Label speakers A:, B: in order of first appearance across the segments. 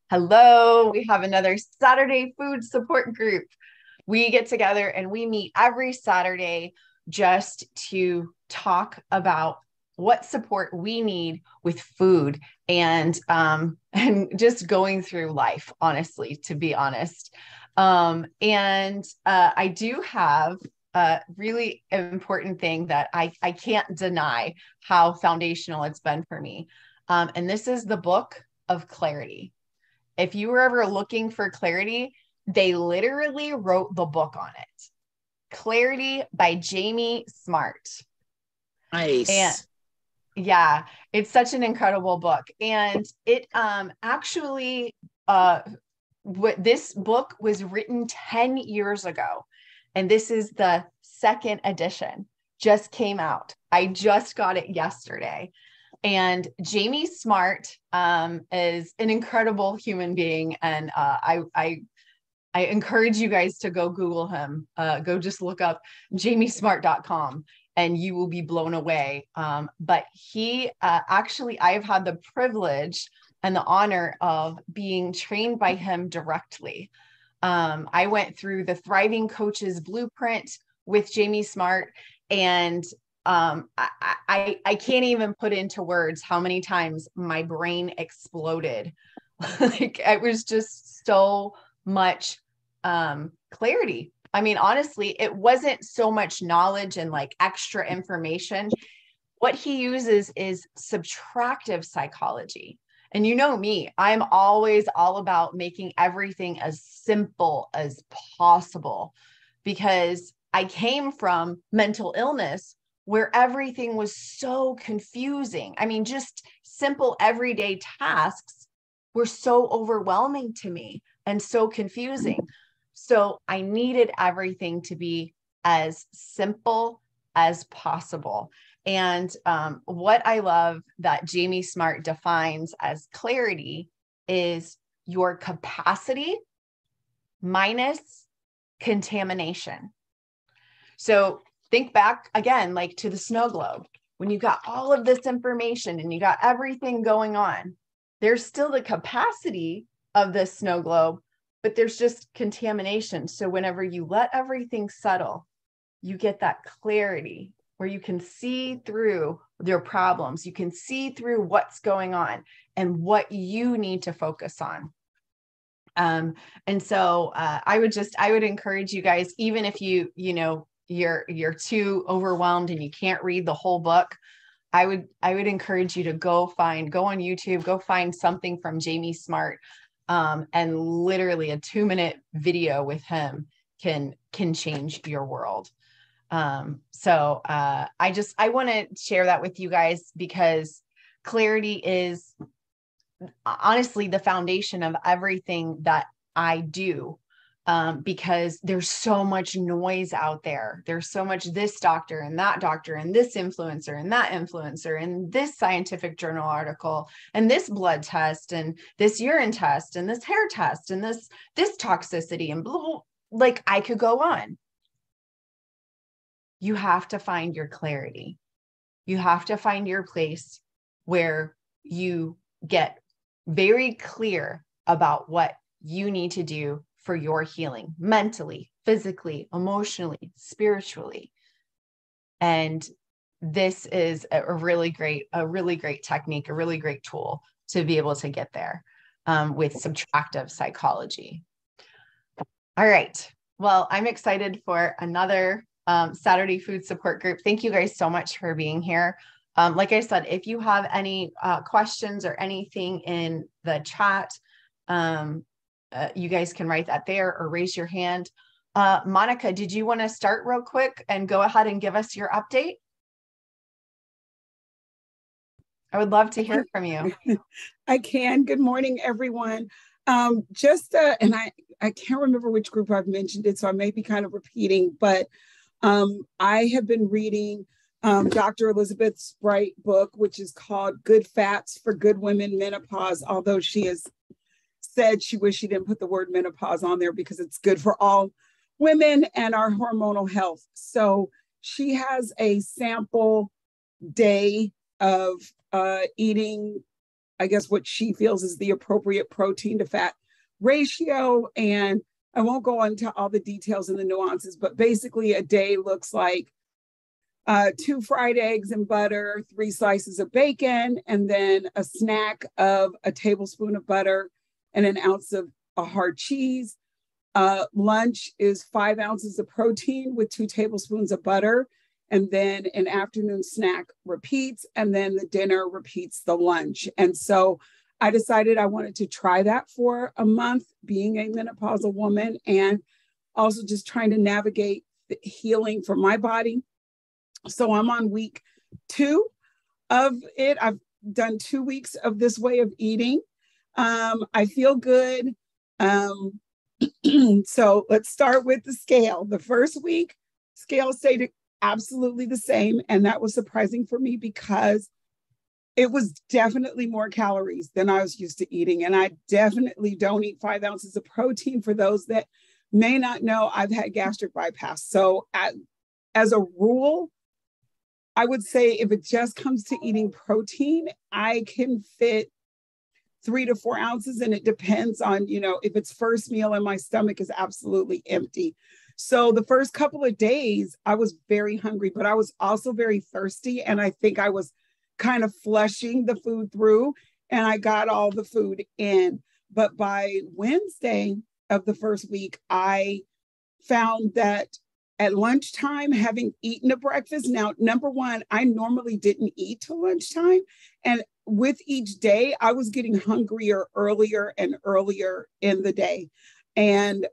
A: Hello, we have another Saturday food support group. We get together and we meet every Saturday just to talk about what support we need with food and just going through life, honestly, to be honest. I do have a really important thing that I can't deny how foundational it's been for me. And this is the book of clarity. If you were ever looking for clarity, they literally wrote the book on it. Clarity by Jamie Smart. And
B: Nice.
A: yeah, it's such an incredible book. And it actually this book was written 10 years ago. And this is the second edition, just came out. I just got it yesterday. And Jamie Smart is an incredible human being, and I encourage you guys to go Google him. Go just look up jamiesmart.com, and you will be blown away. But he actually, I've had the privilege and the honor of being trained by him directly. I went through the Thriving Coaches Blueprint with Jamie Smart, and I can't even put into words how many times my brain exploded. Like it was just so much clarity. I mean, honestly, it wasn't so much knowledge and like extra information. What he uses is subtractive psychology. And you know me, I'm always all about making everything as simple as possible because I came from mental illness where everything was so confusing. I mean, just simple everyday tasks were so overwhelming to me and so confusing. So I needed everything to be as simple as possible. And what I love that Jamie Smart defines as clarity is your capacity minus contamination. So think back again, like to the snow globe. When you got all of this information and you got everything going on, there's still the capacity of the snow globe, but there's just contamination. So whenever you let everything settle, you get that clarity where you can see through your problems. You can see through what's going on and what you need to focus on. I would encourage you guys, even if you're too overwhelmed and you can't read the whole book, I would encourage you to go on YouTube, go find something from Jamie Smart. And literally a 2-minute video with him can change your world. I want to share that with you guys because clarity is honestly the foundation of everything that I do. Because there's so much noise out there. There's so much this doctor and that doctor and this influencer and that influencer and this scientific journal article and this blood test and this urine test and this hair test and this toxicity and blah, blah. Like I could go on. You have to find your clarity. You have to find your place where you get very clear about what you need to do for your healing mentally, physically, emotionally, spiritually. And this is a really great technique, a really great tool to be able to get there with subtractive psychology. All right. Well, I'm excited for another Saturday food support group. Thank you guys so much for being here. Like I said, if you have any questions or anything in the chat, you guys can write that there or raise your hand. Monica, did you want to start real quick and go ahead and give us your update? I would love to hear from you.
C: I can. Good morning, everyone. And I can't remember which group I've mentioned it, so I may be kind of repeating, but I have been reading Dr. Elizabeth Bright's book, which is called Good Fats for Good Women Menopause, although she has said she wished she didn't put the word menopause on there because it's good for all women and our hormonal health. So she has a sample day of eating I guess what she feels is the appropriate protein to fat ratio. And I won't go into all the details and the nuances, but basically a day looks like 2 fried eggs and butter, 3 slices of bacon, and then a snack of a tablespoon of butter and an ounce of a hard cheese. Lunch is 5 ounces of protein with 2 tablespoons of butter. And then an afternoon snack repeats, and then the dinner repeats the lunch. And so I decided I wanted to try that for a month, being a menopausal woman, and also just trying to navigate the healing for my body. So I'm on week 2 of it. I've done 2 weeks of this way of eating. I feel good. So let's start with the scale. The first week, scale stayed absolutely the same. And that was surprising for me because it was definitely more calories than I was used to eating. And I definitely don't eat 5 ounces of protein. For those that may not know, I've had gastric bypass. So as a rule, I would say if it just comes to eating protein, I can fit 3 to 4 ounces. And it depends on, if it's first meal and my stomach is absolutely empty. So the first couple of days, I was very hungry, but I was also very thirsty. And I think I was kind of flushing the food through, and I got all the food in. But by Wednesday of the first week, I found that at lunchtime, having eaten a breakfast, now, number one, I normally didn't eat till lunchtime. And with each day, I was getting hungrier earlier and earlier in the day. And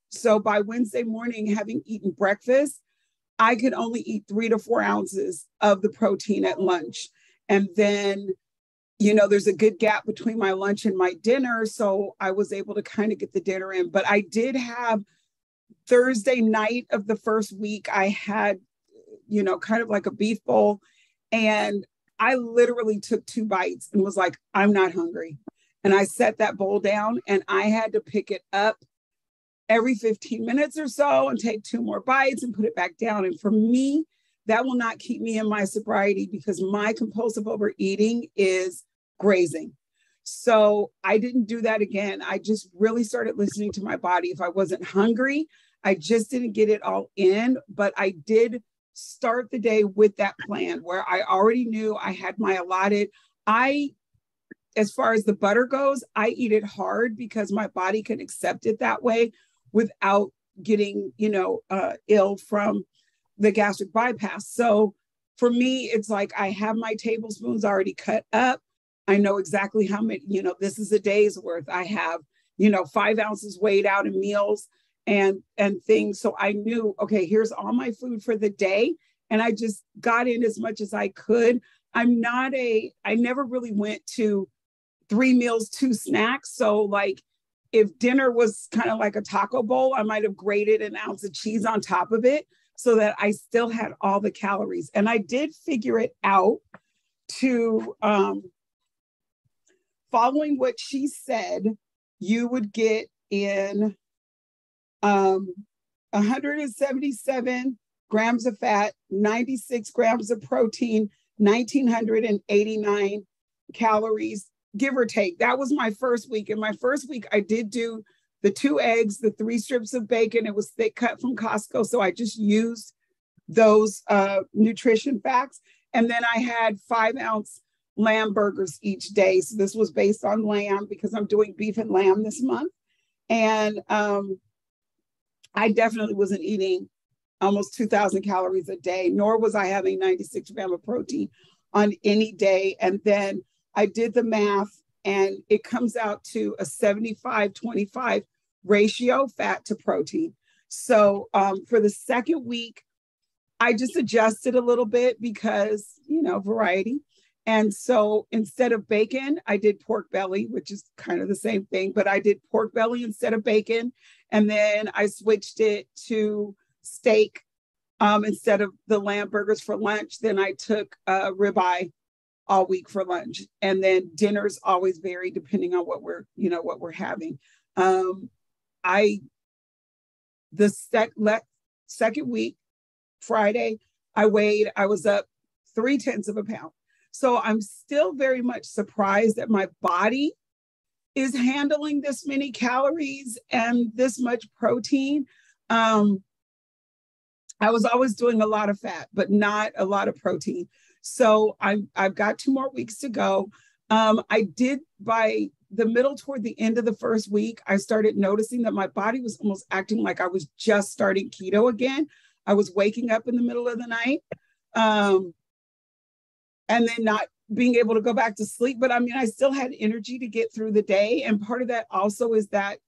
C: so by Wednesday morning, having eaten breakfast, I could only eat 3 to 4 ounces of the protein at lunch. And then, there's a good gap between my lunch and my dinner. So I was able to kind of get the dinner in. But I did have Thursday night of the first week, I had, kind of like a beef bowl. And I literally took 2 bites and was like, I'm not hungry. And I set that bowl down and I had to pick it up every 15 minutes or so and take 2 more bites and put it back down. And for me, that will not keep me in my sobriety because my compulsive overeating is grazing. So I didn't do that again. I just really started listening to my body. If I wasn't hungry, I just didn't get it all in, but I did start the day with that plan where I already knew I had my allotted. As far as the butter goes, I eat it hard because my body can accept it that way without getting, ill from the gastric bypass. So for me, it's like I have my tablespoons already cut up. I know exactly how many, this is a day's worth. I have, 5 ounces weighed out in meals and things. So I knew, okay, here's all my food for the day. And I just got in as much as I could. I never really went to 3 meals, 2 snacks. So like if dinner was kind of like a taco bowl, I might have grated an ounce of cheese on top of it so that I still had all the calories. And I did figure it out to, following what she said, you would get in 177 grams of fat, 96 grams of protein, 1,989 calories, give or take. That was my first week. In my first week, I did do the 2 eggs, the 3 strips of bacon. It was thick cut from Costco. So I just used those nutrition facts. And then I had 5-ounce lamb burgers each day. So this was based on lamb because I'm doing beef and lamb this month. And I definitely wasn't eating almost 2,000 calories a day, nor was I having 96 grams of protein on any day. And then I did the math and it comes out to a 75-25 ratio fat to protein. So for the second week, I just adjusted a little bit because, variety. And so instead of bacon, I did pork belly, which is kind of the same thing, but I did pork belly instead of bacon. And then I switched it to steak instead of the lamb burgers for lunch. Then I took ribeye all week for lunch. And then dinners always vary depending on what we're having. The second week, Friday, I was up 0.3 pounds. So I'm still very much surprised that my body is handling this many calories and this much protein. I was always doing a lot of fat, but not a lot of protein. So I've got 2 more weeks to go. I did, by the middle toward the end of the first week, I started noticing that my body was almost acting like I was just starting keto again. I was waking up in the middle of the night, and then not being able to go back to sleep. But I mean, I still had energy to get through the day. And part of that also is that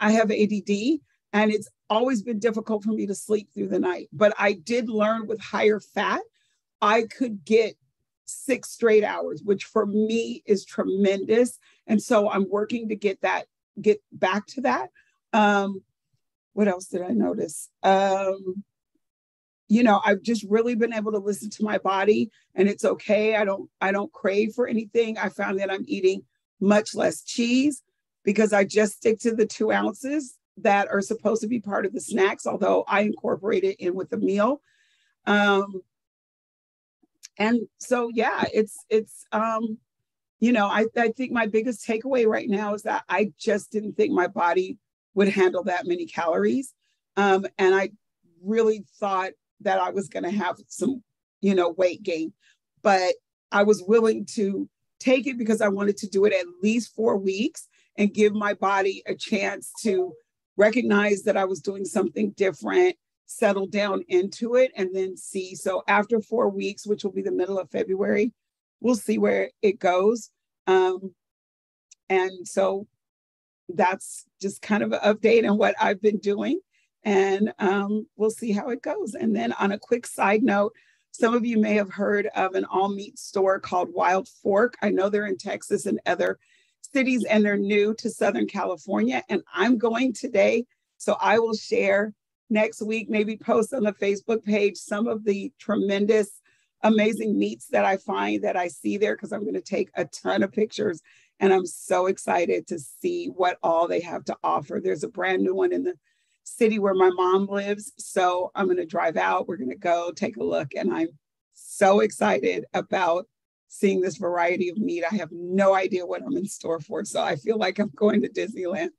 C: I have ADD, and it's always been difficult for me to sleep through the night. But I did learn with higher fat, I could get 6 straight hours, which for me is tremendous. And so I'm working to get back to that. What else did I notice? I've just really been able to listen to my body, and it's okay. I don't crave for anything. I found that I'm eating much less cheese because I just stick to the 2 ounces that are supposed to be part of the snacks, although I incorporate it in with the meal. And so, yeah, I think my biggest takeaway right now is that I just didn't think my body would handle that many calories. And I really thought that I was going to have some, weight gain, but I was willing to take it because I wanted to do it at least 4 weeks and give my body a chance to recognize that I was doing something different, settle down into it, and then see. So after 4 weeks, which will be the middle of February, we'll see where it goes. And so that's just kind of an update on what I've been doing. And we'll see how it goes. And then on a quick side note, some of you may have heard of an all meat store called Wild Fork. I know they're in Texas and other cities, and they're new to Southern California. And I'm going today. So I will share next week, maybe post on the Facebook page some of the tremendous, amazing meats that I find that I see there, because I'm going to take a ton of pictures. And I'm so excited to see what all they have to offer. There's a brand new one in the city where my mom lives. So I'm going to drive out. We're going to go take a look. And I'm so excited about seeing this variety of meat. I have no idea what I'm in store for. So I feel like I'm going to Disneyland,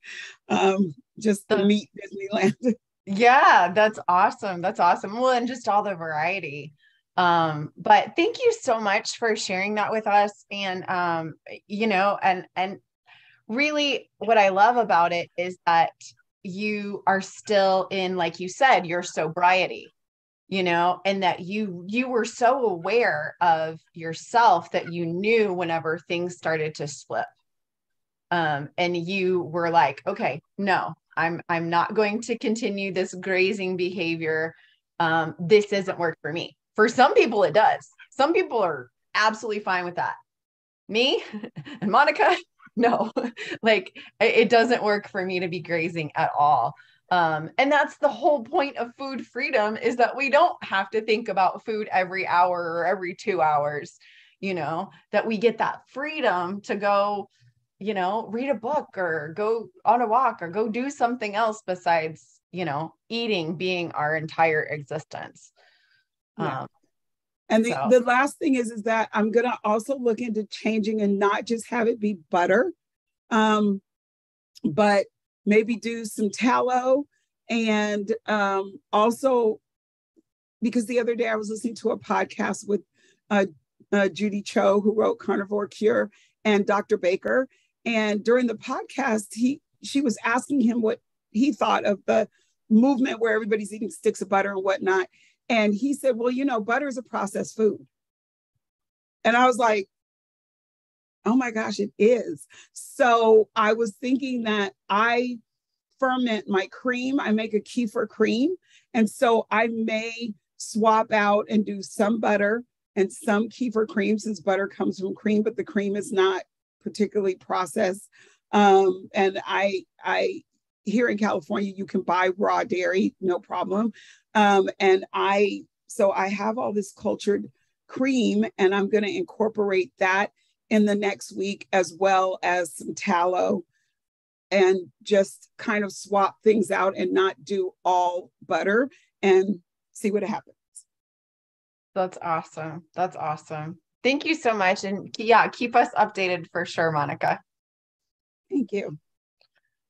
C: just the meat Disneyland.
A: Yeah, that's awesome. That's awesome. Well, and just all the variety. But thank you so much for sharing that with us. And, and really what I love about it is that you are still in, like you said, your sobriety, and that you were so aware of yourself that you knew whenever things started to slip. And you were like, okay, no, I'm not going to continue this grazing behavior. This doesn't work for me. For some people, it does. Some people are absolutely fine with that. Me and Monica, no, like it doesn't work for me to be grazing at all. And that's the whole point of food freedom, is that we don't have to think about food every hour or every 2 hours, that we get that freedom to go, read a book or go on a walk or go do something else besides, eating being our entire existence.
C: Yeah. And the last thing is that I'm going to also look into changing and not just have it be butter, but maybe do some tallow. And also, because the other day I was listening to a podcast with Judy Cho, who wrote Carnivore Cure, and Dr. Baker. And during the podcast, she was asking him what he thought of the movement where everybody's eating sticks of butter and whatnot. And he said, well, butter is a processed food. And I was like, oh my gosh, it is. So I was thinking that I ferment my cream. I make a kefir cream. And so I may swap out and do some butter and some kefir cream, since butter comes from cream, but the cream is not particularly processed. And I here in California, you can buy raw dairy, no problem. And I have all this cultured cream, and I'm going to incorporate that in the next week, as well as some tallow, and just kind of swap things out and not do all butter and see what happens.
A: That's awesome. That's awesome. Thank you so much. And yeah, keep us updated for sure, Monica.
C: Thank you.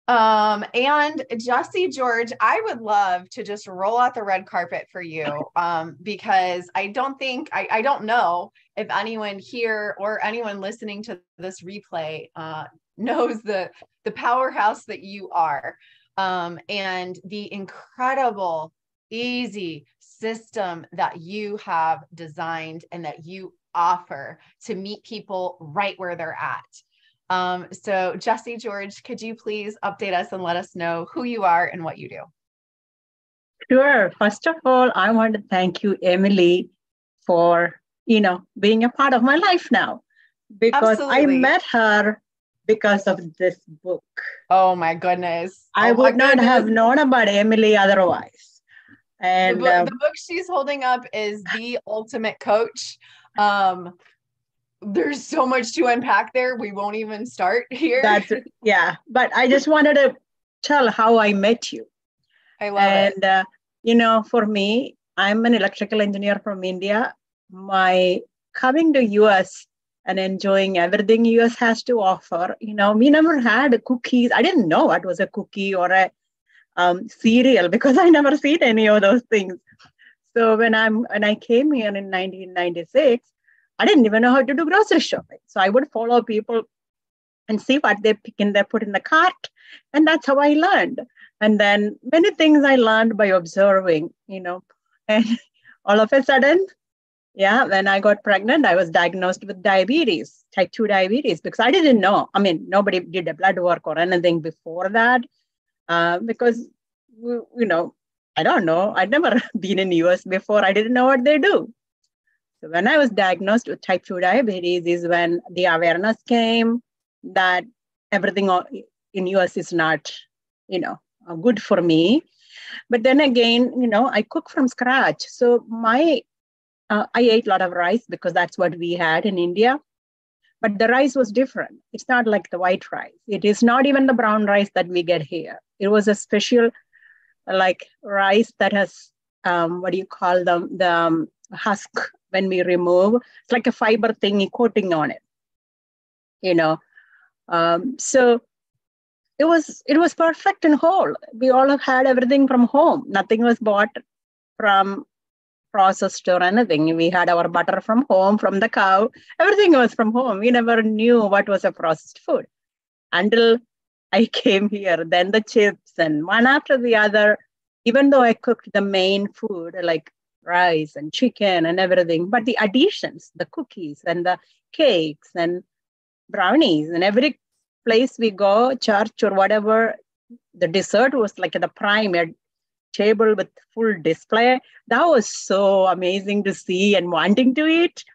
A: And Jessy George, I would love to just roll out the red carpet for you, because I don't know if anyone here or anyone listening to this replay, knows the powerhouse that you are, and the incredible, easy system that you have designed and that you offer to meet people right where they're at. So Jessy George, could you please update us and let us know who you are and what you do?
B: Sure. First of all, I want to thank you, Emily, for, being a part of my life now, because I
A: Absolutely.
B: met her because of this book.
A: Oh my goodness.
B: I would not have known about Emily otherwise. And
A: the book she's holding up is The Ultimate Coach. There's so much to unpack there. We won't even start here.
B: But I just wanted to tell how I met you.
A: I love it.
B: And, for me, I'm an electrical engineer from India. My coming to US and enjoying everything US has to offer, we never had cookies. I didn't know what was a cookie or a cereal because I never seen any of those things. So when I came here in 1996, I didn't even know how to do grocery shopping. So I would follow people and see what they pick and they put in the cart. And that's how I learned. And then many things I learned by observing, and all of a sudden, when I got pregnant, I was diagnosed with diabetes, type 2 diabetes, because I didn't know. I mean, nobody did a blood work or anything before that, because, I don't know. I'd never been in the US before. I didn't know what they do. So when I was diagnosed with type 2 diabetes is when the awareness came that everything in US is not, good for me. But then again, I cook from scratch. So I ate a lot of rice because that's what we had in India. But the rice was different. It's not like the white rice. It is not even the brown rice that we get here. It was a special like rice that has, what do you call them? The husk when we remove. It's like a fiber thingy coating on it, So it was perfect and whole. We all have had everything from home. Nothing was bought from processed or anything. We had our butter from home, from the cow. Everything was from home. We never knew what was a processed food until I came here. Then the chips and one after the other, even though I cooked the main food like rice and chicken and everything, but the additions, the cookies and the cakes and brownies, and every place we go, church or whatever, the dessert was like at the prime table with full display. That was so amazing to see and wanting to eat.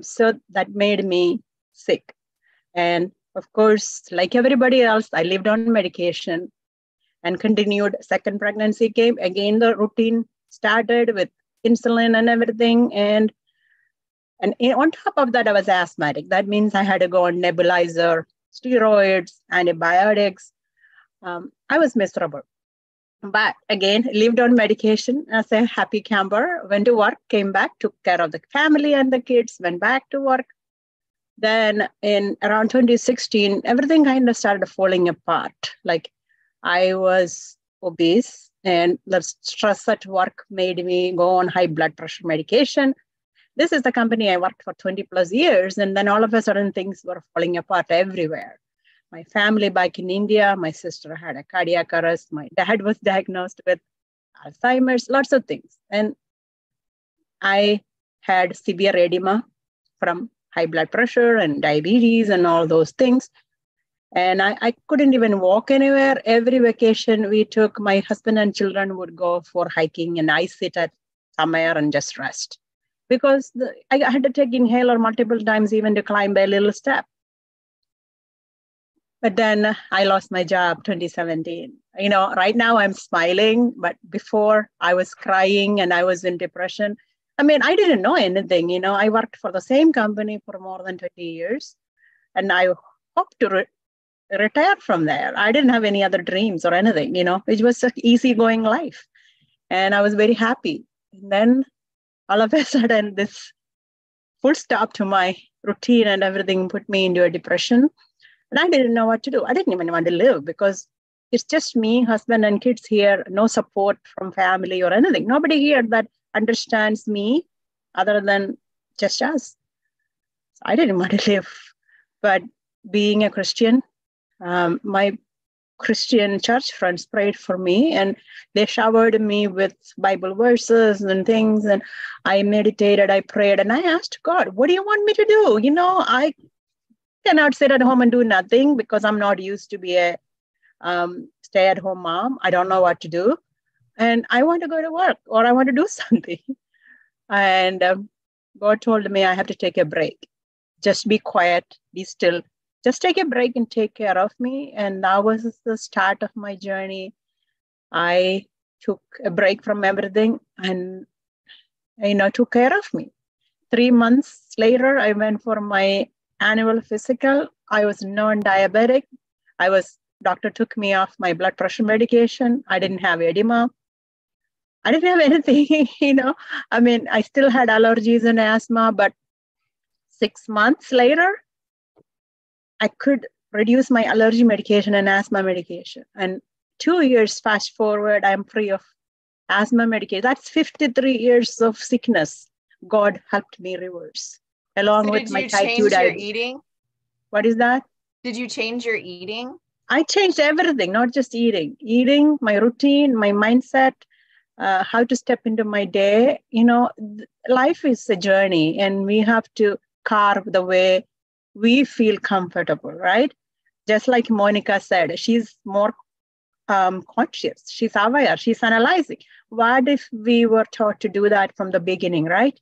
B: So that made me sick. And of course, like everybody else, I lived on medication and continued. Second pregnancy came. Again, the routine started with insulin and everything. And on top of that, I was asthmatic. That means I had to go on nebulizer, steroids, antibiotics. I was miserable. But again, lived on medication as a happy camper, went to work, came back, took care of the family and the kids, went back to work. Then in around 2016, everything kind of started falling apart. Like I was obese and the stress at work made me go on high blood pressure medication. This is the company I worked for 20 plus years. And then all of a sudden things were falling apart everywhere. My family back in India, my sister had a cardiac arrest. My dad was diagnosed with Alzheimer's, lots of things. And I had severe edema from high blood pressure and diabetes and all those things. And I couldn't even walk anywhere. Every vacation we took, my husband and children would go for hiking and I sit at somewhere and just rest. Because I had to take inhaler multiple times even to climb a little step. But then I lost my job 2017. Right now I'm smiling, but before I was crying and I was in depression. I mean, I didn't know anything. I worked for the same company for more than 20 years. And I hope to retire from there. I didn't have any other dreams or anything, it was an easygoing life. And I was very happy. And then all of a sudden, this full stop to my routine and everything, put me into a depression. And I didn't know what to do. I didn't even want to live because it's just me, husband, and kids here, no support from family or anything. Nobody here that understands me other than just us. So I didn't want to live. But being a Christian, my Christian church friends prayed for me and they showered me with Bible verses and things. And I meditated, I prayed, and I asked God, what do you want me to do? I cannot sit at home and do nothing because I'm not used to be a stay-at-home mom. I don't know what to do. And I want to go to work or I want to do something. And God told me I have to take a break. Just be quiet, be still. Just take a break and take care of me. And that was the start of my journey. I took a break from everything and, took care of me. 3 months later, I went for my annual physical. I was non-diabetic. Doctor took me off my blood pressure medication. I didn't have edema. I didn't have anything, I still had allergies and asthma, but 6 months later, I could reduce my allergy medication and asthma medication. And 2 years fast forward, I'm free of asthma medication. That's 53 years of sickness. God helped me reverse, along with my type 2 diabetes. Did you change your eating? What is that?
A: Did you change your eating?
B: I changed everything, not just eating. Eating, my routine, my mindset, how to step into my day. Life is a journey and we have to carve the way we feel comfortable, right? Just like Monica said, she's more conscious. She's aware. She's analyzing. What if we were taught to do that from the beginning, right?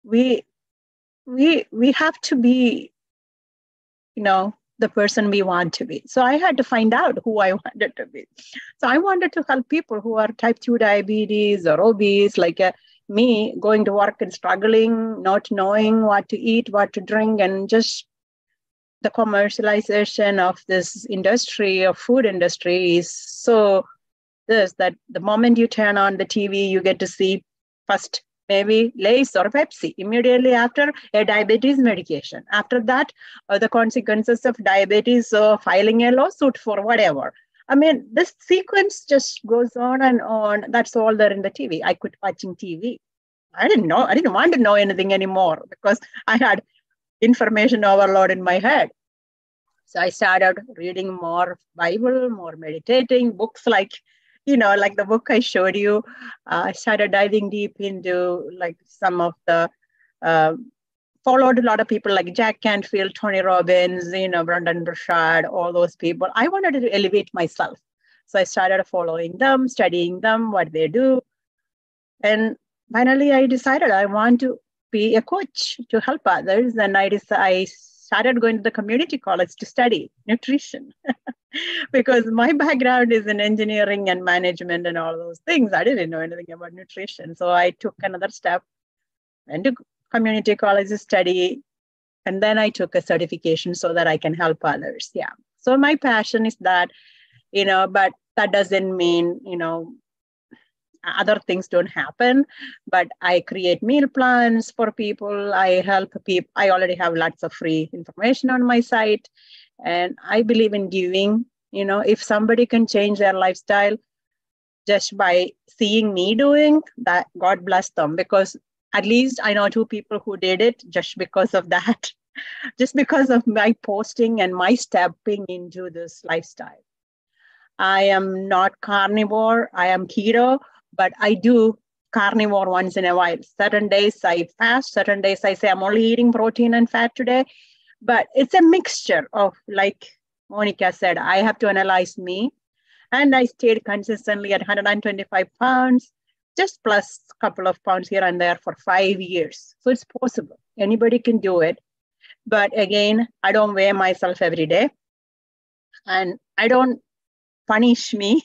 B: We have to be, the person we want to be. So I had to find out who I wanted to be. So I wanted to help people who are type 2 diabetes or obese, like me, going to work and struggling, not knowing what to eat, what to drink, and just the commercialization of this industry, of food industry, is so that the moment you turn on the TV, you get to see first maybe Lay's or Pepsi. Immediately after, a diabetes medication. After that, the consequences of diabetes, filing a lawsuit for whatever. This sequence just goes on and on. That's all there in the TV. I quit watching TV. I didn't want to know anything anymore because I had information overload in my head. So I started reading more Bible, more meditating, books like the book I showed you. I started diving deep into some of the, followed a lot of people like Jack Canfield, Tony Robbins, Brendon Burchard, all those people. I wanted to elevate myself. So I started following them, studying them, what they do. And finally, I decided I want to be a coach to help others. And I started going to the community college to study nutrition because my background is in engineering and management and all those things. I didn't know anything about nutrition. So I took another step, went to community college to study, and then I took a certification so that I can help others. Yeah. So my passion is that, but that doesn't mean, other things don't happen, but I create meal plans for people. I help people. I already have lots of free information on my site. And I believe in giving. If somebody can change their lifestyle just by seeing me doing that, God bless them. Because at least I know 2 people who did it just because of that, just because of my posting and my stepping into this lifestyle. I am not carnivore. I am keto. But I do carnivore once in a while. Certain days I fast, certain days I say I'm only eating protein and fat today. But it's a mixture of, like Monica said, I have to analyze me. And I stayed consistently at 125 pounds, just plus a couple of pounds here and there for 5 years. So it's possible. Anybody can do it. But again, I don't weigh myself every day. And I don't punish me.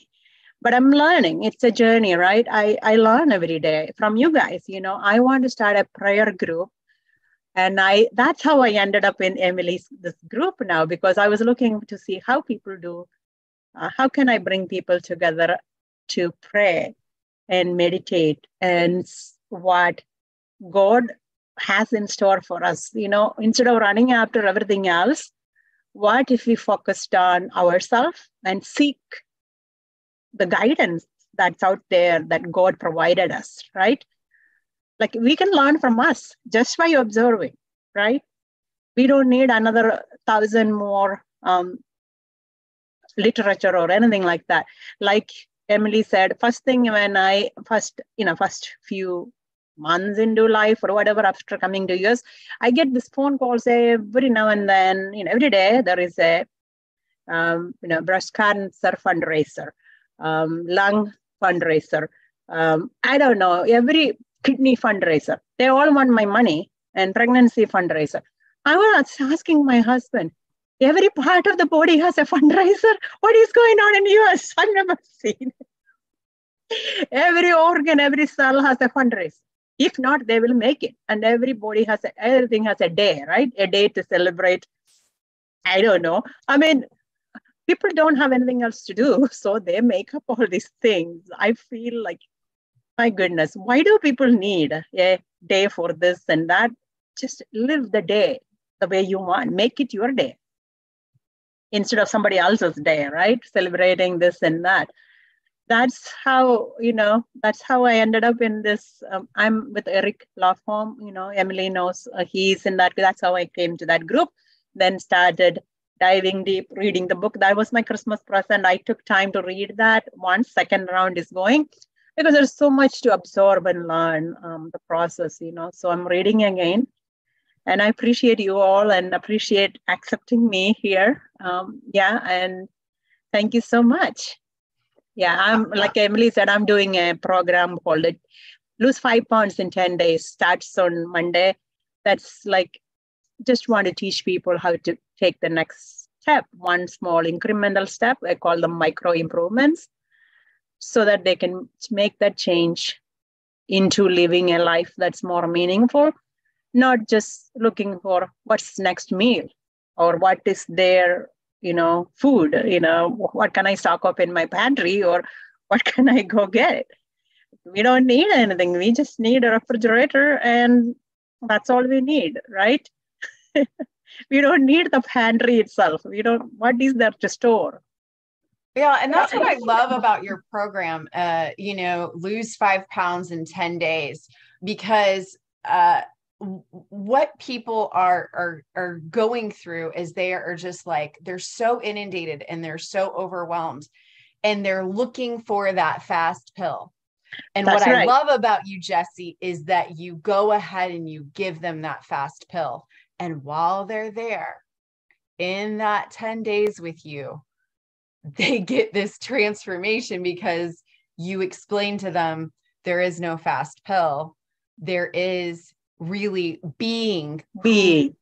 B: But I'm learning. It's a journey, right? I learn every day from you guys. I want to start a prayer group. And that's how I ended up in this group now, because I was looking to see how people do. How can I bring people together to pray and meditate and what God has in store for us. Instead of running after everything else, what if we focused on ourselves and seek the guidance that's out there that God provided us, right? Like we can learn from us just by observing, right? We don't need another 1,000 more literature or anything like that. Like Emily said, first thing when first few months into life or whatever, after coming to US, I get this phone calls every now and then, every day there is a, breast cancer fundraiser, lung fundraiser, I don't know, every kidney fundraiser. They all want my money, and pregnancy fundraiser. I was asking my husband, every part of the body has a fundraiser. What is going on in US? I've never seen it. Every organ, every cell has a fundraiser. If not, they will make it. And everything has a day, right? A day to celebrate. I don't know. I mean, people don't have anything else to do, so they make up all these things. I feel like, my goodness, why do people need a day for this and that? Just live the day the way you want. Make it your day instead of somebody else's day, right? Celebrating this and that. That's how, that's how I ended up in this. I'm with Eric Lofholm, Emily knows he's in that. That's how I came to that group. Then started diving deep, reading the book. That was my Christmas present. I took time to read that once. Second round is going, because there's so much to absorb and learn the process, So I'm reading again. And I appreciate you all and appreciate accepting me here. And thank you so much. Yeah, I'm like Emily said, I'm doing a program called Lose 5 Pounds in 10 Days. Starts on Monday. That's like, just want to teach people how to take the next step, one small incremental step. I call them micro improvements, so that they can make that change into living a life that's more meaningful, not just looking for what's next meal or what is their, food, what can I stock up in my pantry or what can I go get? We don't need anything. We just need a refrigerator and that's all we need, right? We don't need the pantry itself. What is there to store?
A: Yeah. And that's what I love about your program, Lose 5 pounds in 10 days, because what people are going through is they are just like, they're so inundated and they're so overwhelmed and they're looking for that fast pill. And
B: That's
A: what
B: right.
A: I love about you, Jessy, is that you go ahead and you give them that fast pill. And while they're there in that 10 days with you, they get this transformation because you explain to them there is no fast pill. There is really being who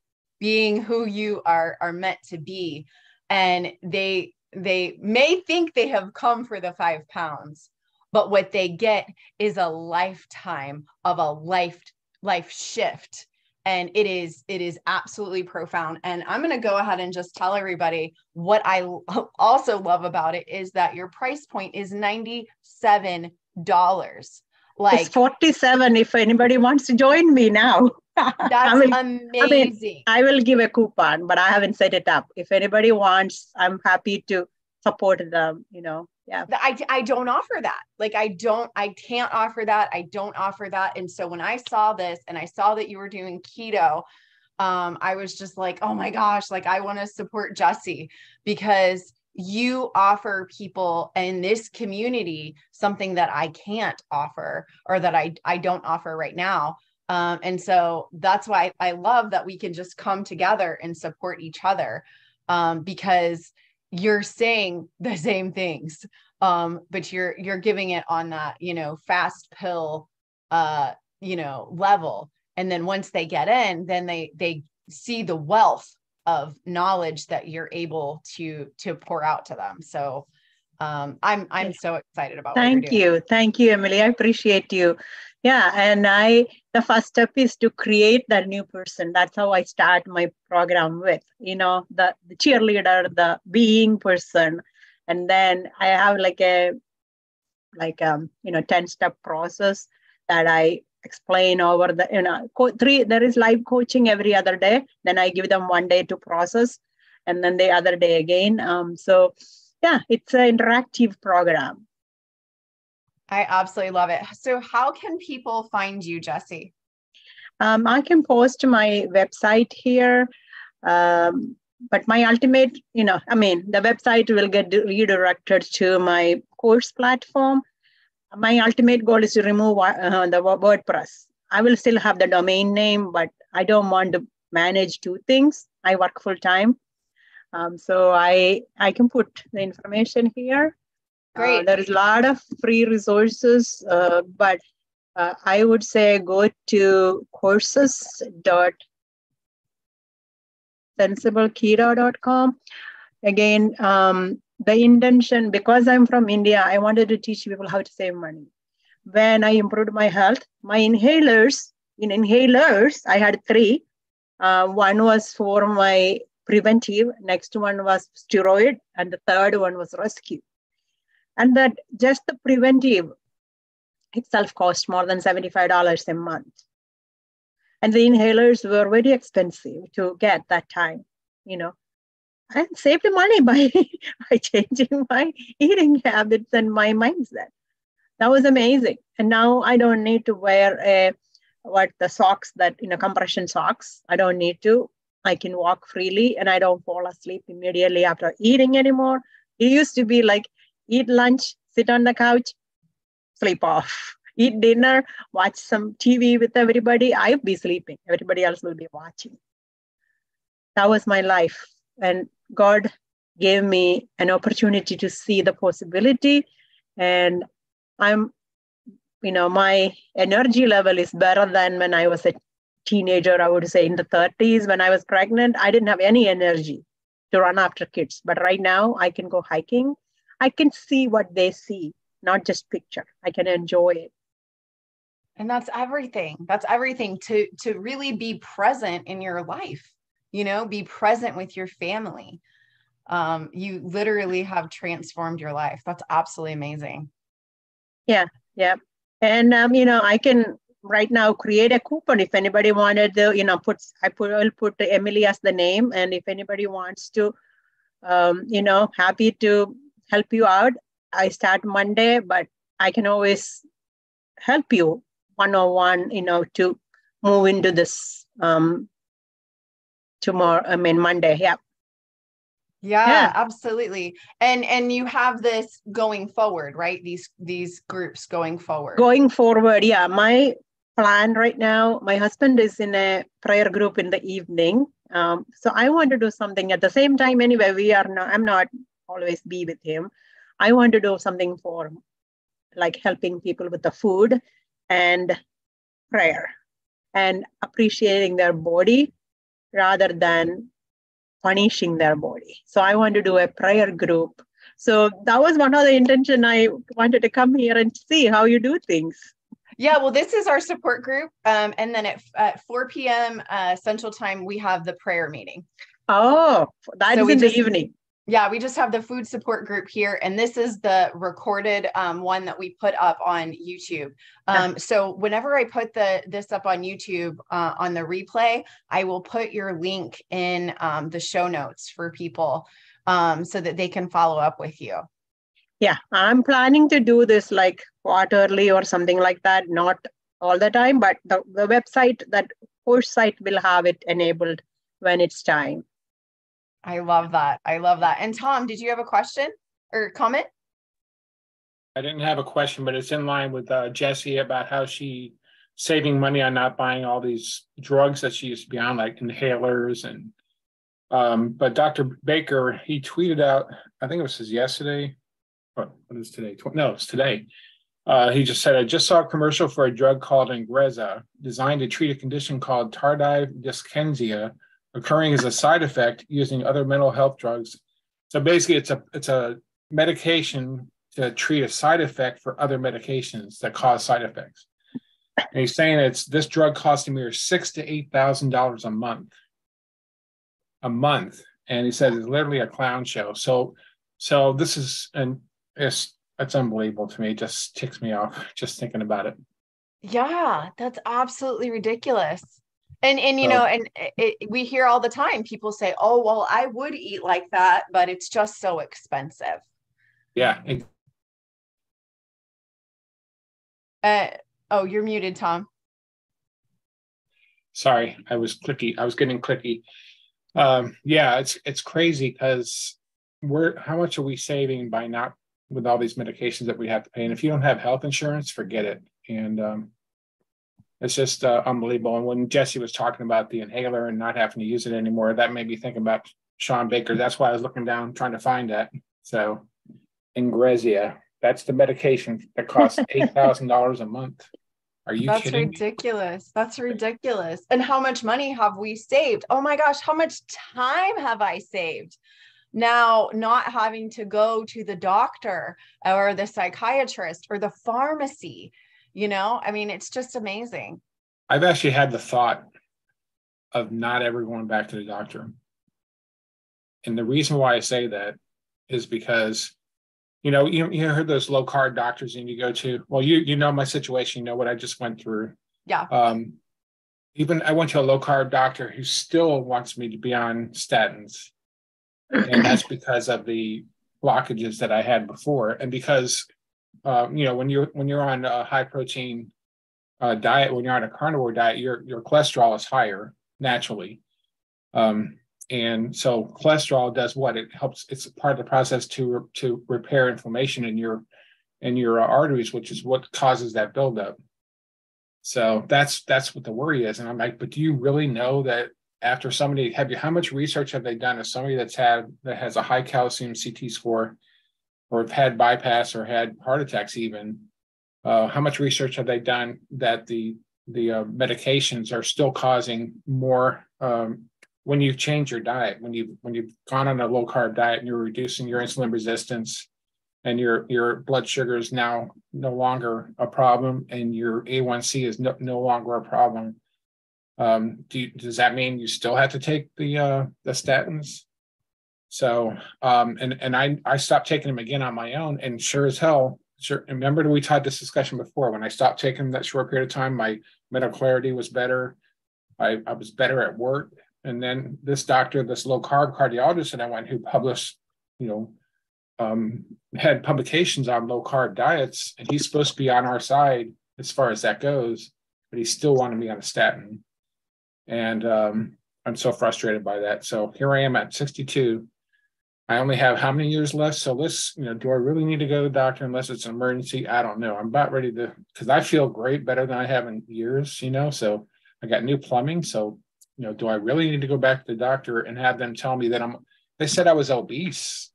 A: you are meant to be. And they may think they have come for the 5 pounds, but what they get is a lifetime of a life shift. And it is absolutely profound. And I'm going to go ahead and just tell everybody what I also love about it is that your price point is $97. Like,
B: it's 47 if anybody wants to join me now.
A: That's amazing.
B: I will give a coupon, but I haven't set it up. If anybody wants, I'm happy to support them, Yeah.
A: I don't offer that. Like, I can't offer that. I don't offer that. And so when I saw this and I saw that you were doing keto, I was just like, oh my gosh, like I want to support Jessy because you offer people in this community something that I can't offer or that I don't offer right now. And so that's why I love that we can just come together and support each other, because you're saying the same things, but you're giving it on that, fast pill, level. And then once they get in, then they see the wealth of knowledge that you're able to pour out to them. So I'm so excited about what you're doing.
B: Thank you, Emily. I appreciate you. Yeah, and the first step is to create that new person. That's how I start my program with, the cheerleader, the being person, and then I have like a 10-step process that I explain over the, there is live coaching every other day. Then I give them one day to process, and then the other day again. So yeah, it's an interactive program.
A: I absolutely love it. So how can people find you, Jessy?
B: I can post my website here. But my ultimate, the website will get redirected to my course platform. My ultimate goal is to remove the WordPress. I will still have the domain name, but I don't want to manage two things. I work full time. So I can put the information here.
A: Great.
B: There is a lot of free resources, but I would say go to courses.sensibleketo.com. Again, the intention, because I'm from India, I wanted to teach people how to save money. When I improved my health, my inhalers, I had 3. One was for my preventive, next one was steroid, and the third one was rescue. And that just the preventive itself cost more than $75 a month. And the inhalers were very expensive to get that time, I saved money by changing my eating habits and my mindset. That was amazing. And now I don't need to wear the socks that, compression socks. I don't need to. I can walk freely and I don't fall asleep immediately after eating anymore. It used to be like eat lunch, sit on the couch, sleep off. Eat dinner, watch some TV with everybody. I'll be sleeping. Everybody else will be watching. That was my life. And God gave me an opportunity to see the possibility. And my energy level is better than when I was a teenager, I would say in the 30s. When I was pregnant, I didn't have any energy to run after kids. But right now I can go hiking. I can see what they see, not just picture. I can enjoy it.
A: And that's everything. That's everything to really be present in your life, be present with your family. You literally have transformed your life. That's absolutely amazing.
B: Yeah. And, I can right now create a coupon if anybody wanted to, I'll put Emily as the name. And if anybody wants to, happy to help you out. I start Monday, but I can always help you one-on-one, to move into this Monday.
A: Yeah, absolutely. And you have this going forward, right? These groups going forward.
B: Yeah. My plan right now, my husband is in a prayer group in the evening. So I want to do something at the same time. Anyway, I'm not always be with him. I want to do something for like helping people with the food and prayer and appreciating their body rather than punishing their body. So I want to do a prayer group. So that was one of the intention. I wanted to come here and see how you do things.
A: Yeah, well, this is our support group. And then at 4 p.m. Central Time, we have the prayer meeting.
B: Oh, that is in the evening.
A: Yeah, we just have the food support group here. And this is the recorded one that we put up on YouTube. So whenever I put this up on YouTube on the replay, I will put your link in the show notes for people so that they can follow up with you.
B: Yeah, I'm planning to do this like quarterly or something like that. Not all the time, but the website, that course site will have it enabled when it's time.
A: I love that. And Tom, did you have a question or comment?
D: I didn't have a question, but it's in line with Jessy about how she saving money on not buying all these drugs that she used to be on, like inhalers. And but Dr. Baker, he tweeted out, I think it was yesterday. What is today? No, it's today. He just said, I just saw a commercial for a drug called Ingrezza, designed to treat a condition called tardive dyskinesia, occurring as a side effect using other mental health drugs. So basically, it's a medication to treat a side effect for other medications that cause side effects. And he's saying this drug costing me $6,000 to $8,000 a month. And he said it's literally a clown show. So this is that's unbelievable to me. It just ticks me off just thinking about it.
A: Yeah, that's absolutely ridiculous. And you
D: So,
A: know, and we hear all the time people say, "Oh, well, I would eat like that, but it's just so expensive."
D: yeah.
A: Uh, oh, you're muted, Tom.
D: Sorry, I was clicky. I was getting clicky. Yeah, it's crazy because how much are we saving by not with all these medications that we have to pay? And if you don't have health insurance, forget it. And it's just unbelievable. And when Jesse was talking about the inhaler and not having to use it anymore, that made me think about Sean Baker. That's why I was looking down trying to find that. So Ingrezia, that's the medication that costs $8,000 a month. Are you
A: That's
D: kidding me?
A: ridiculous. That's ridiculous. And how much money have we saved? Oh my gosh, how much time have I saved? Now, not having to go to the doctor or the psychiatrist or the pharmacy, you know, I mean, it's just amazing.
D: I've actually had the thought of not ever going back to the doctor. And the reason why I say that is because, you heard those low carb doctors and you go to, well, you know my situation, you know what I just went through.
A: Yeah.
D: Even I went to a low carb doctor who still wants me to be on statins. And that's because of the blockages that I had before. And because, when you're on a high protein diet, when you're on a carnivore diet, your cholesterol is higher naturally. And so cholesterol does what? It helps. It's part of the process to repair inflammation in your arteries, which is what causes that buildup. So that's what the worry is. And I'm like, but do you really know that after somebody how much research have they done as somebody that has a high calcium CT score or have had bypass or had heart attacks even? How much research have they done that the medications are still causing more when you change your diet, when you've gone on a low carb diet and you're reducing your insulin resistance and your blood sugar is now no longer a problem and your A1C is no longer a problem. Does that mean you still have to take the statins? So and I stopped taking them again on my own, and sure as hell. Sure. Remember we had this discussion before. When I stopped taking them that short period of time, my mental clarity was better. I was better at work. And then this low carb cardiologist that I went who published, had publications on low carb diets, and he's supposed to be on our side as far as that goes, but he still wanted me on a statin. And I'm so frustrated by that. So here I am at 62. I only have how many years left? So do I really need to go to the doctor unless it's an emergency? I don't know. I'm about ready to, because I feel great, better than I have in years, so I got new plumbing. So, do I really need to go back to the doctor and have them tell me that they said I was obese.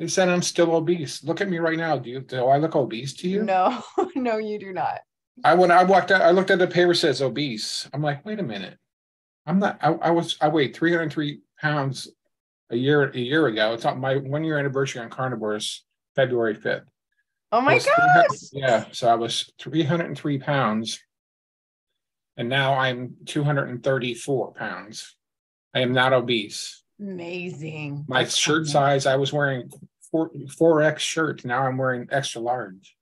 D: They said I'm still obese. Look at me right now. Do I look obese to you?
A: No, no, you do not.
D: I walked out, I looked at the paper, says obese. I'm like, wait a minute. I'm not, I weighed 303 pounds a year ago. It's on my 1 year anniversary on carnivores, February 5th.
A: Oh my gosh.
D: Yeah. So I was 303 pounds and now I'm 234 pounds. I am not obese.
A: Amazing.
D: My shirt size, I was wearing 4X shirt. Now I'm wearing extra large.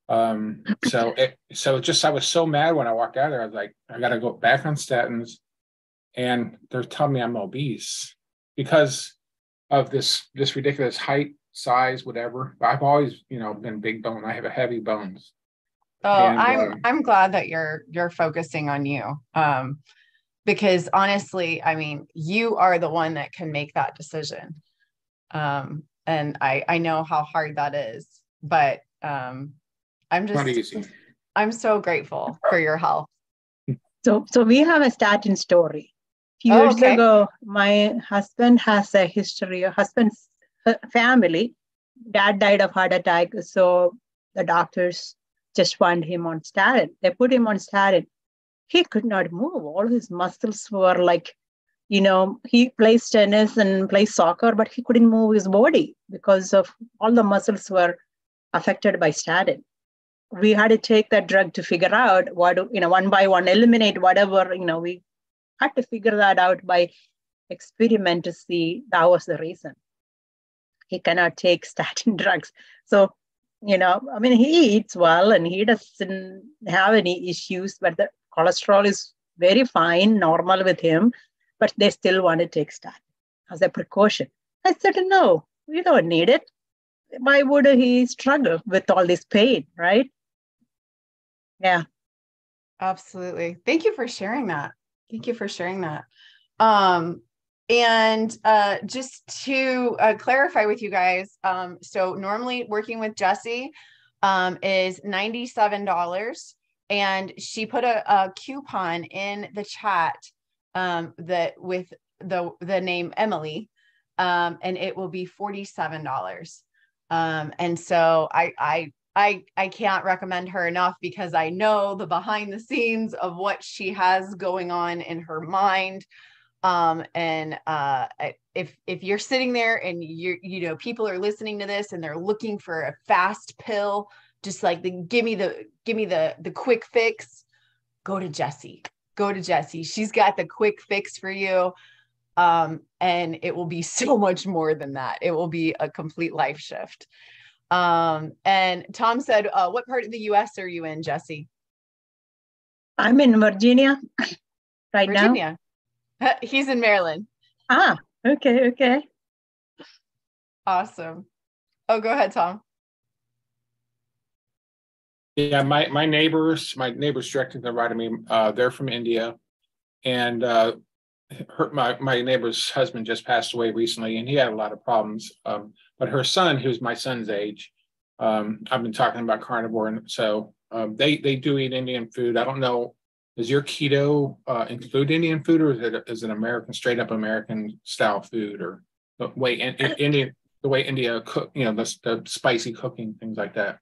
D: So I was so mad when I walked out there. I was like, I got to go back on statins, and they're telling me I'm obese because of this ridiculous height, size, whatever. I've always, been big bone. I have a heavy bones.
A: Oh, I'm glad that you're focusing on you. Because honestly, I mean, you are the one that can make that decision. And I know how hard that is, but I'm so grateful for your health.
B: So we have a statin story. Years ago, my husband has a history. Husband's family, dad died of heart attack. So the doctors just wanted him on statin. They put him on statin. He could not move. All his muscles were like, he plays tennis and plays soccer, but he couldn't move his body because of all the muscles were affected by statin. We had to take that drug to figure out one by one, eliminate whatever, we had to figure that out by experiment to see that was the reason. He cannot take statin drugs. So I mean, he eats well and he doesn't have any issues, but the cholesterol is very fine, normal with him, but they still want to take statin as a precaution. I said, no, we don't need it. Why would he struggle with all this pain, right? Yeah.
A: Absolutely. Thank you for sharing that. Thank you for sharing that. And just to clarify with you guys, so normally working with Jessy is $97, and she put a coupon in the chat that with the name Emily, and it will be $47. And so I can't recommend her enough, because I know the behind the scenes of what she has going on in her mind. And if you're sitting there and people are listening to this and they're looking for a fast pill, just like give me the quick fix, go to Jessy. She's got the quick fix for you. And it will be so much more than that. It will be a complete life shift. And Tom said, what part of the US are you in, Jessy?
B: I'm in Virginia right now.
A: Virginia. He's in Maryland.
B: Okay.
A: Awesome. Oh, go ahead, Tom.
D: Yeah, my neighbors directly to the right of me, they're from India, and my neighbor's husband just passed away recently, and he had a lot of problems. But her son, who's my son's age, I've been talking about carnivore, and so they do eat Indian food. I don't know, does your keto include Indian food, or is it American, straight up American style food, or the way India cook, the spicy cooking, things like that?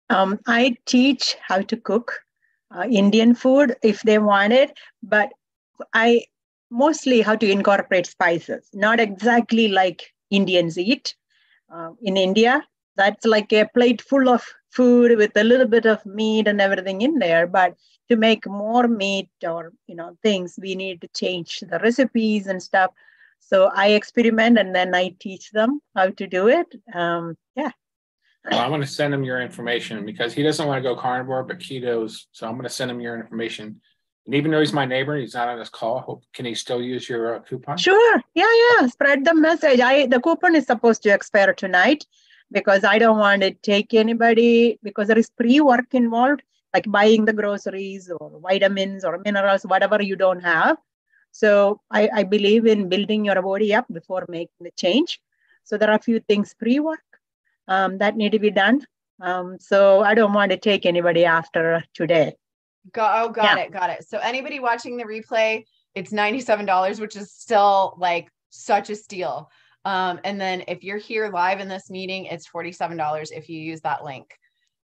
B: I teach how to cook Indian food if they want it, but I mostly how to incorporate spices, not exactly like Indians eat in India. That's like a plate full of food with a little bit of meat and everything in there. But to make more meat or things, we need to change the recipes and stuff. So I experiment and then I teach them how to do it. Yeah.
D: Well, I'm going to send him your information because he doesn't want to go carnivore, but ketos. So I'm going to send him your information. And even though he's my neighbor, he's not on this call. Can he still use your coupon?
B: Sure. Yeah. Spread the message. The coupon is supposed to expire tonight because I don't want to take anybody, because there is pre-work involved, like buying the groceries or vitamins or minerals, whatever you don't have. So I believe in building your body up before making the change. So there are a few things pre-work that need to be done. So I don't want to take anybody after today.
A: Got it. So anybody watching the replay, it's $97, which is still like such a steal. And then if you're here live in this meeting, it's $47 if you use that link.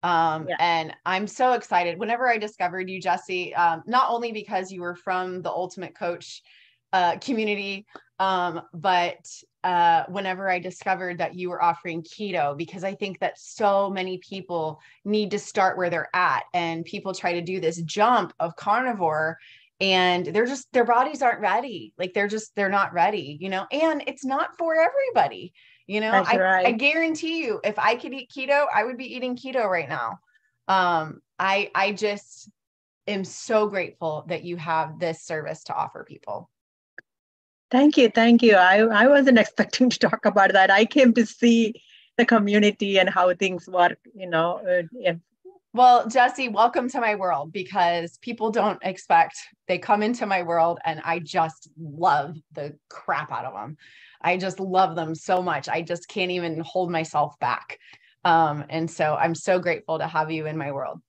A: And I'm so excited. Whenever I discovered you, Jessy, not only because you were from the Ultimate Coach community, but whenever I discovered that you were offering keto, because I think that so many people need to start where they're at, and people try to do this jump of carnivore and their bodies aren't ready. Like they're not ready, and it's not for everybody.
B: That's right.
A: I guarantee you, if I could eat keto, I would be eating keto right now. I just am so grateful that you have this service to offer people.
B: Thank you. I wasn't expecting to talk about that. I came to see the community and how things work, Yeah.
A: Well, Jessy, welcome to my world, because people don't expect, they come into my world and I just love the crap out of them. I just love them so much. I just can't even hold myself back. And so I'm so grateful to have you in my world.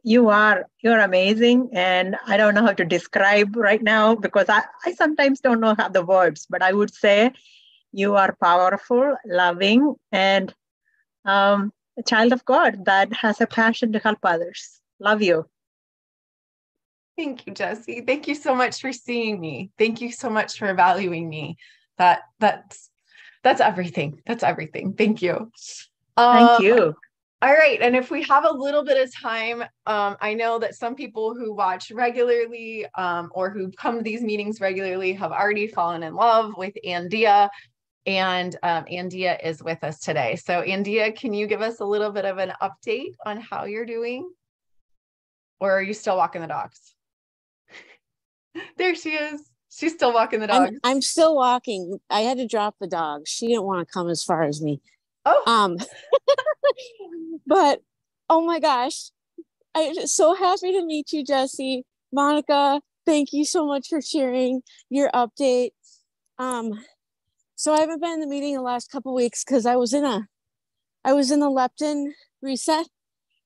B: You're amazing. And I don't know how to describe right now because I sometimes don't know how the words, but I would say you are powerful, loving, and a child of God that has a passion to help others. Love you.
A: Thank you, Jessy. Thank you so much for seeing me. Thank you so much for valuing me. That's everything. That's everything. Thank you.
B: Thank you.
A: All right. And if we have a little bit of time, I know that some people who watch regularly or who come to these meetings regularly have already fallen in love with Andia. And Andia is with us today. So Andia, can you give us a little bit of an update on how you're doing? Or are you still walking the dogs? There she is. She's still walking the dogs.
E: I'm still walking. I had to drop the dog. She didn't want to come as far as me.
A: Oh.
E: But oh my gosh, I'm so happy to meet you, Jessy. Monica, thank you so much for sharing your update. So I haven't been in the meeting the last couple of weeks because I was in the leptin reset,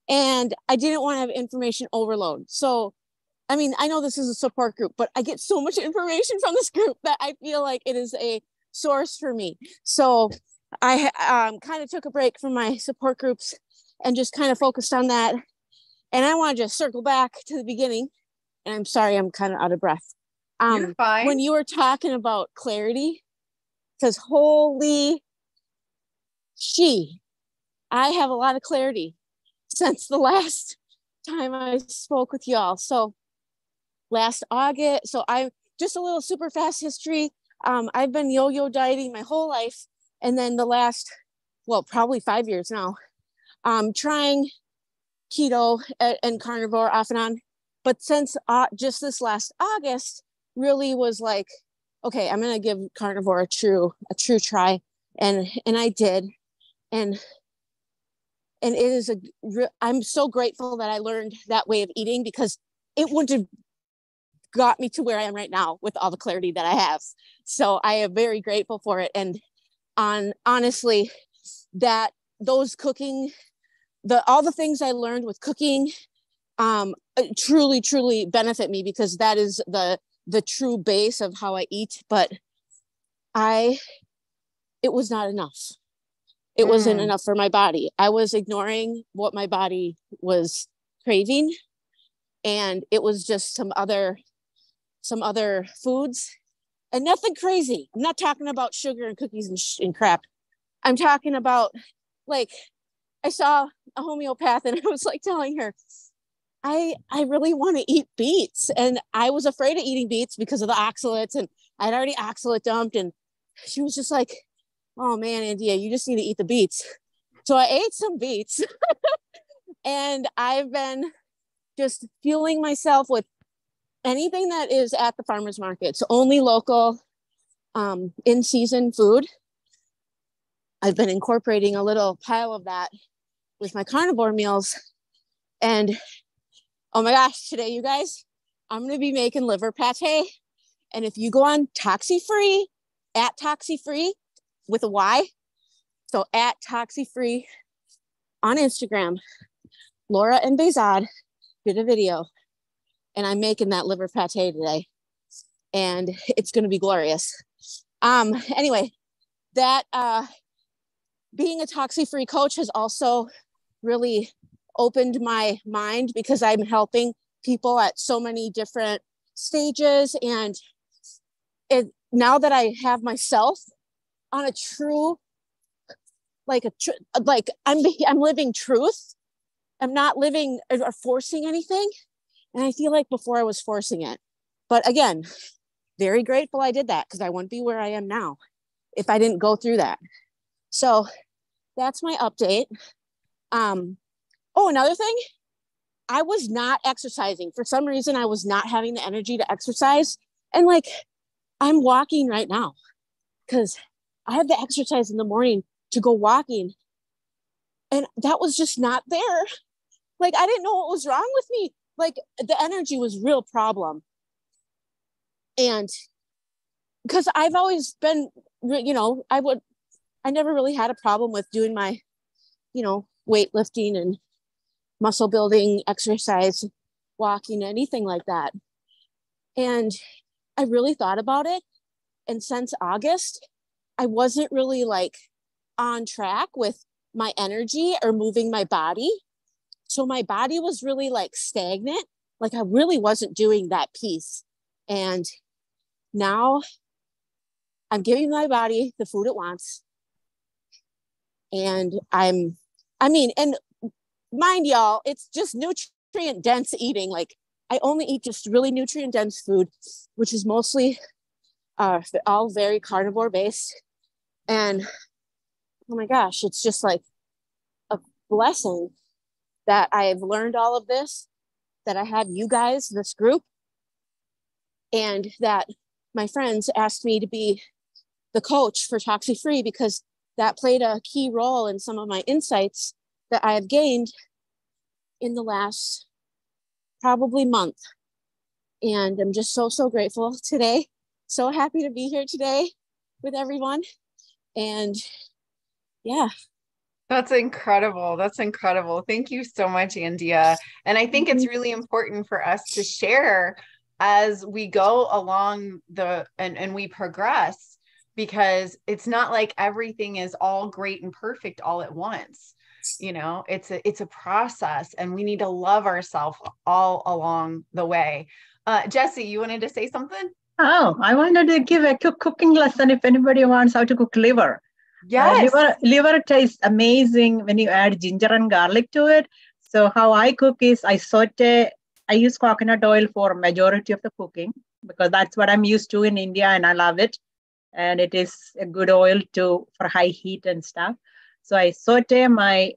E: and I didn't want to have information overload. So, I mean, I know this is a support group, but I get so much information from this group that I feel like it is a source for me. So I kind of took a break from my support groups and just kind of focused on that. And I want to just circle back to the beginning. And I'm sorry, I'm kind of out of breath.
A: You're fine.
E: When you were talking about clarity, because holy I have a lot of clarity since the last time I spoke with y'all. So last August, so I just a little super fast history. I've been yo-yo dieting my whole life. And then the last, probably 5 years now, trying keto and carnivore off and on. But since just this last August really was like, okay, I'm going to give carnivore a true try. And I did. And it is I'm so grateful that I learned that way of eating, because it wouldn't have got me to where I am right now with all the clarity that I have. So I am very grateful for it. And honestly, that those cooking, all the things I learned with cooking, truly benefit me, because that is the true base of how I eat. But it was not enough. It wasn't enough for my body. I was ignoring what my body was craving, and it was just some other foods, and nothing crazy. I'm not talking about sugar and cookies and crap. I'm talking about, like, I saw a homeopath and I was like telling her, I really want to eat beets. And I was afraid of eating beets because of the oxalates, and I'd already oxalate dumped. And she was just like, oh man, Andia, you just need to eat the beets. So I ate some beets and I've been just fueling myself with anything that is at the farmer's market. So only local, in-season food. I've been incorporating a little pile of that with my carnivore meals. And oh my gosh, today, you guys, I'm going to be making liver pate. And if you go on Toxi-Free, at Toxi-Free with a Y, so at Toxi-Free on Instagram, Laura and Bezad did a video, and I'm making that liver pate today, and it's going to be glorious. Anyway, that being a Toxi-Free coach has also really opened my mind, because I'm helping people at so many different stages. And now that I have myself on a true, I'm living truth. I'm not living or forcing anything. And I feel like before I was forcing it. But again, very grateful I did that, because I wouldn't be where I am now if I didn't go through that. So that's my update. Oh, another thing, I was not exercising. For some reason, I was not having the energy to exercise. And like, I'm walking right now because I have to exercise in the morning to go walking. And that was just not there. Like, I didn't know what was wrong with me. Like, the energy was a real problem. And because I've always been, I never really had a problem with doing my, weightlifting and muscle building, exercise, walking, anything like that. And I really thought about it. And since August, I wasn't really like on track with my energy or moving my body. So my body was really like stagnant. Like, I really wasn't doing that piece. And now I'm giving my body the food it wants. And and mind y'all, it's just nutrient dense eating. Like, I only eat just really nutrient dense food, which is mostly all very carnivore based. And oh my gosh, it's just like a blessing that I've learned all of this, that I have you guys, this group, and that my friends asked me to be the coach for Toxic Free, because that played a key role in some of my insights that I have gained in the last probably month. And I'm just so, so grateful today. So happy to be here today with everyone. And yeah.
A: That's incredible. That's incredible. Thank you so much, Andia. And I think it's really important for us to share as we go along and we progress, because it's not like everything is all great and perfect all at once. You know, it's a process, and we need to love ourselves all along the way. Jessy, you wanted to say something?
B: Oh, I wanted to give a cooking lesson if anybody wants how to cook liver.
A: Yes.
B: Liver tastes amazing when you add ginger and garlic to it. So how I cook is I use coconut oil for majority of the cooking, because that's what I'm used to in India and I love it. And it is a good oil for high heat and stuff. So I saute my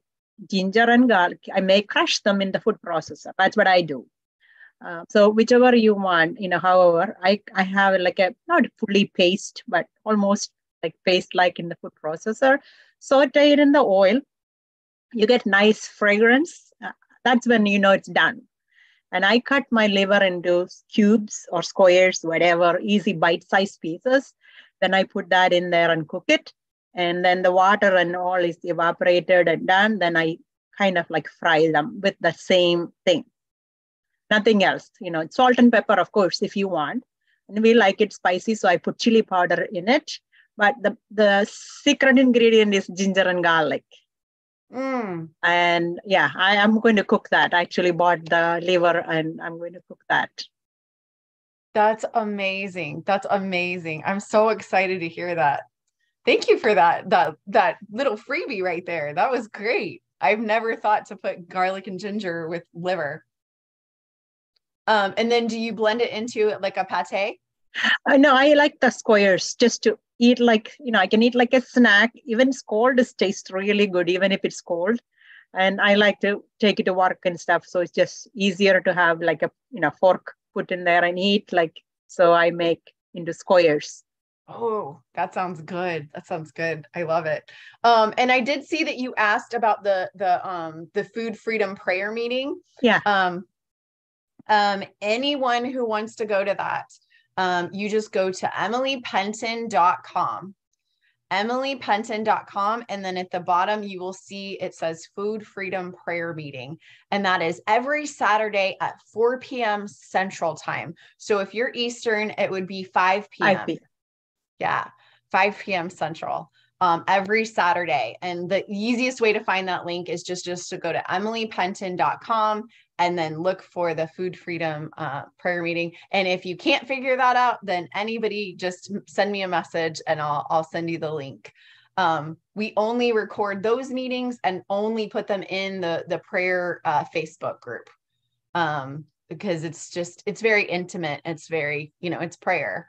B: ginger and garlic. I may crush them in the food processor. That's what I do. So whichever you want, however, I have like not fully paste, but almost like paste like in the food processor. Saute it in the oil. You get nice fragrance. That's when you know it's done. And I cut my liver into cubes or squares, whatever, easy bite-sized pieces. Then I put that in there and cook it. And then the water and all is evaporated and done. Then I kind of like fry them with the same thing. Nothing else, salt and pepper, of course, if you want. And we like it spicy, so I put chili powder in it. But the secret ingredient is ginger and garlic. And yeah, I am going to cook that. I actually bought the liver and I'm going to cook that.
A: That's amazing. That's amazing. I'm so excited to hear that. Thank you for that little freebie right there. That was great. I've never thought to put garlic and ginger with liver. And then do you blend it into like a pate?
B: No, I like the squares just to eat like, I can eat like a snack. Even cold tastes really good, even if it's cold. And I like to take it to work and stuff. So it's just easier to have like a, fork put in there and eat like, so I make into squares.
A: Oh, that sounds good. That sounds good. I love it. And I did see that you asked about the food freedom prayer meeting.
B: Yeah.
A: Anyone who wants to go to that, you just go to emilypenton.com, emilypenton.com. And then at the bottom, you will see it says Food Freedom Prayer Meeting. And that is every Saturday at 4 p.m. Central Time. So if you're Eastern, it would be 5 p.m.
B: 5 p.m.
A: Yeah, 5 p.m. Central. Every Saturday. And the easiest way to find that link is just to go to emilypenton.com and then look for the Food Freedom prayer meeting. And if you can't figure that out, then anybody just send me a message and I'll send you the link. We only record those meetings and only put them in the prayer Facebook group, because it's very intimate. It's very, it's prayer.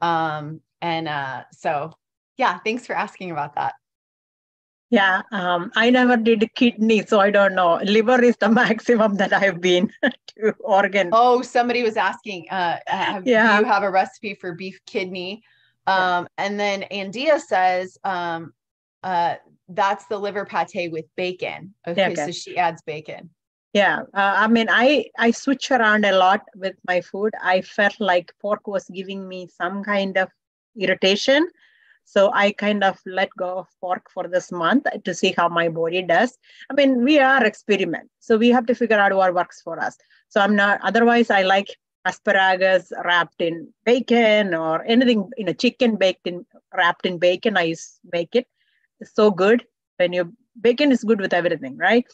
A: So yeah, thanks for asking about that.
B: Yeah, I never did kidney, so I don't know. Liver is the maximum that I've been to organ.
A: Oh, somebody was asking, do you have a recipe for beef kidney? And then Andia says, that's the liver pate with bacon. Okay, so she adds bacon.
B: Yeah, I switch around a lot with my food. I felt like pork was giving me some kind of irritation. So I kind of let go of pork for this month to see how my body does. We are experiment. So we have to figure out what works for us. So otherwise I like asparagus wrapped in bacon or anything, chicken wrapped in bacon. I make it. It's so good. Bacon is good with everything, right?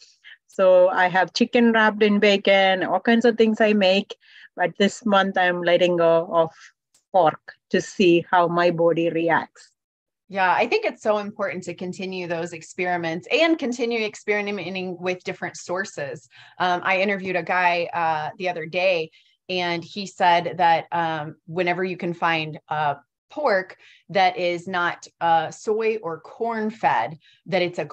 B: So I have chicken wrapped in bacon, all kinds of things I make. But this month I'm letting go of pork to see how my body reacts.
A: Yeah, I think it's so important to continue those experiments and continue experimenting with different sources. I interviewed a guy the other day, and he said that whenever you can find pork that is not soy or corn fed, that it's a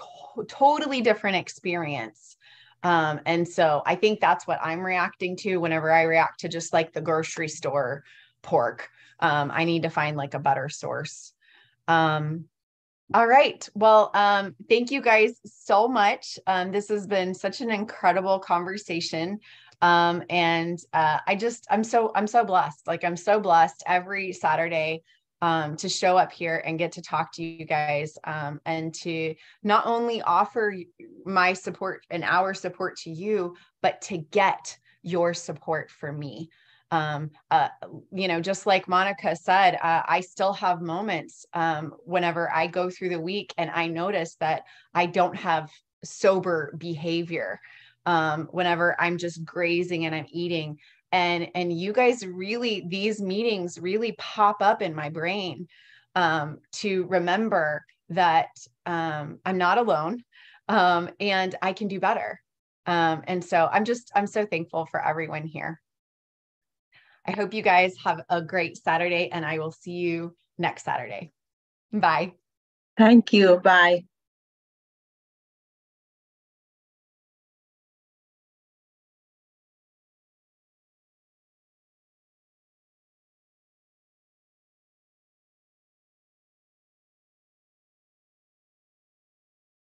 A: totally different experience. And so I think that's what I'm reacting to whenever I react to just like the grocery store pork. I need to find like a better source. All right. Well, thank you guys so much. This has been such an incredible conversation. I'm so blessed. Like, I'm so blessed every Saturday to show up here and get to talk to you guys, and to not only offer my support and our support to you, but to get your support for me. Just like Monica said, I still have moments whenever I go through the week and I notice that I don't have sober behavior, whenever I'm just grazing and I'm eating. And you guys really, these meetings really pop up in my brain to remember that I'm not alone, and I can do better. And so I'm so thankful for everyone here. I hope you guys have a great Saturday, and I will see you next Saturday. Bye.
B: Thank you. Bye.